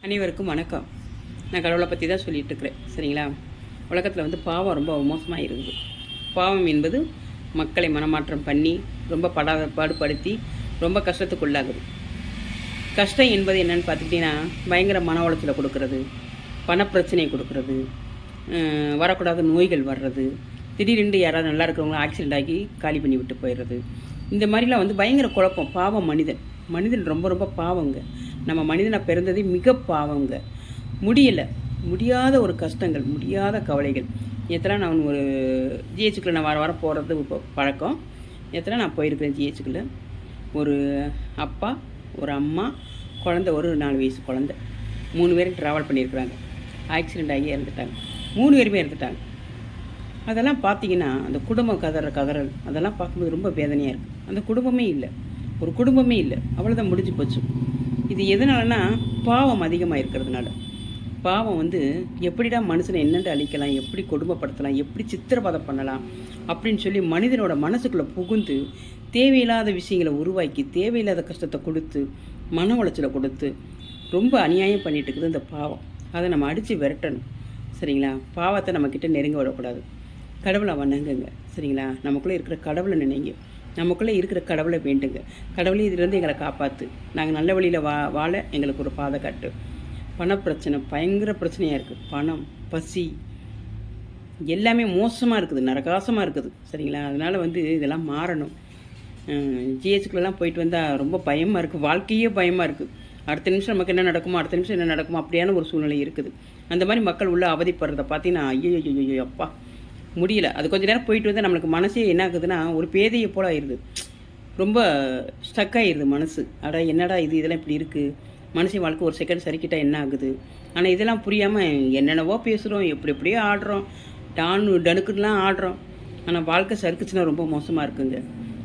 அனைவருக்கும் வணக்கம். நான் கடவுளை பற்றி தான் சொல்லிகிட்டு இருக்கிறேன். சரிங்களா? உலகத்தில் வந்து பாவம் ரொம்ப மோசமாக இருக்குது. பாவம் என்பது மக்களை மனமாற்றம் பண்ணி ரொம்ப பாடுபடுத்தி ரொம்ப கஷ்டத்துக்குள்ளாகுது. கஷ்டம் என்பது என்னென்னு பார்த்துக்கிட்டிங்கன்னா, பயங்கர மன உளைச்சலை கொடுக்கறது, பணப்பிரச்சனையை கொடுக்கறது, வரக்கூடாத நோய்கள் வர்றது, திடீரென்று யாராவது நல்லா இருக்கிறவங்களும் ஆக்சிடெண்ட் ஆகி காலி பண்ணி விட்டு போயிடுறது. இந்த மாதிரிலாம் வந்து பயங்கர குழப்பம். பாவம் மனிதன் ரொம்ப ரொம்ப பாவங்க. நம்ம மனிதனை பிறந்ததே மிக பாவங்க. முடியாத ஒரு கஷ்டங்கள், முடியாத கவலைகள். நான் ஒரு ஜிஹெச்சுக்குள்ளே நான் வாரம் போகிறது இப்போ பழக்கம். நான் போயிருக்கிறேன் ஜிஹெச்சுக்குள்ளே. ஒரு அப்பா, ஒரு அம்மா, குழந்த, ஒரு 4 வயசு குழந்த, 3 பேரும் ட்ராவல் பண்ணியிருக்கிறாங்க. ஆக்சிடெண்ட் ஆகி இறந்துட்டாங்க. 3 பேருமே இறந்துட்டாங்க. அதெல்லாம் பார்த்திங்கன்னா, அந்த குடும்பம் கதறல் அதெல்லாம் பார்க்கும்போது ரொம்ப வேதனையாக இருக்குது. அந்த குடும்பமே இல்லை, ஒரு குடும்பமே இல்லை, அவ்வளோதான், முடிஞ்சு போச்சு. இது எதனாலனா பாவம் அதிகமாக இருக்கிறதுனால. பாவம் வந்து எப்படிடா மனுஷனை என்னென்று அழிக்கலாம், எப்படி கொடுமைப்படுத்தலாம், எப்படி சித்திரவதை பண்ணலாம் அப்படின்னு சொல்லி மனிதனோட மனசுக்குள்ளே புகுந்து தேவையில்லாத விஷயங்களை உருவாக்கி தேவையில்லாத கஷ்டத்தை கொடுத்து மன உளைச்சலை கொடுத்து ரொம்ப அநியாயம் பண்ணிட்டு இருக்குது இந்த பாவம். அதை நம்ம அடித்து விரட்டணும். சரிங்களா? பாவத்தை நம்மக்கிட்ட நெருங்க விடக்கூடாது. கடவுளை வணங்குங்க. சரிங்களா? நமக்குள்ளே இருக்கிற கடவுளை நினைங்க. நமக்குள்ளே இருக்கிற கடவுளை வேண்டுங்க. கடவுளே இதிலேருந்து எங்களை காப்பாற்று, நாங்கள் நல்ல வழியில் வாழ எங்களுக்கு ஒரு பாதை காட்டு. பணப்பிரச்சனை பயங்கர பிரச்சனையாக இருக்குது. பணம், பசி எல்லாமே மோசமாக இருக்குது, நரகாசமாக இருக்குது. சரிங்களா? அதனால் வந்து இதெல்லாம் மாறணும். ஜிஹெச்சுக்குள்ளெல்லாம் போயிட்டு வந்தால் ரொம்ப பயமாக இருக்குது. வாழ்க்கையே பயமாக இருக்குது. அடுத்த நிமிஷம் நமக்கு என்ன நடக்குமோ, அடுத்த நிமிஷம் என்ன நடக்குமோ, அப்படியான ஒரு சூழ்நிலை இருக்குது. அந்த மாதிரி மக்கள் உள்ளே அவதிப்படுறத பார்த்தீங்கன்னா ஐயோ அப்பா முடியல. அது கொஞ்சம் நேரம் போயிட்டு வந்து நம்மளுக்கு மனசே என்ன ஆகுதுன்னா ஒரு பேதையை போல் ஆயிடுது. ரொம்ப ஸ்டக் ஆகிடுது மனசு. என்னடா இதெல்லாம் இப்படி இருக்குது, மனுஷன் வாழ்க்கை ஒரு செகண்ட் சரிக்கிட்டால் என்ன ஆகுது. ஆனால் இதெல்லாம் புரியாமல் என்னென்னவோ பேசுகிறோம், எப்படியோ ஆடுறோம், டனுக்குலாம் ஆடுறோம். ஆனால் வாழ்க்கை சறுக்குச்சுன்னா ரொம்ப மோசமாக இருக்குங்க.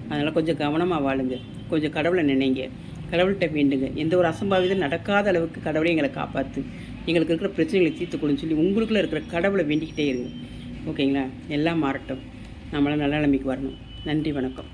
அதனால் கொஞ்சம் கவனமாக வாழுங்க. கொஞ்சம் கடவுளை நினைங்க, கடவுள்கிட்ட வேண்டுங்க. எந்த ஒரு அசம்பாவிதம் நடக்காத அளவுக்கு கடவுளை எங்களை காப்பாற்று, எங்களுக்கு இருக்கிற பிரச்சனைகளை தீர்த்து கொடுன்னு சொல்லி உங்களுக்குள்ளே இருக்கிற கடவுளை வேண்டிக்கிட்டே இருங்க. ஓகேங்களா? எல்லாம் மாறட்டும், நம்மளாம் நல்ல நிலைமைக்கு வரணும். நன்றி, வணக்கம்.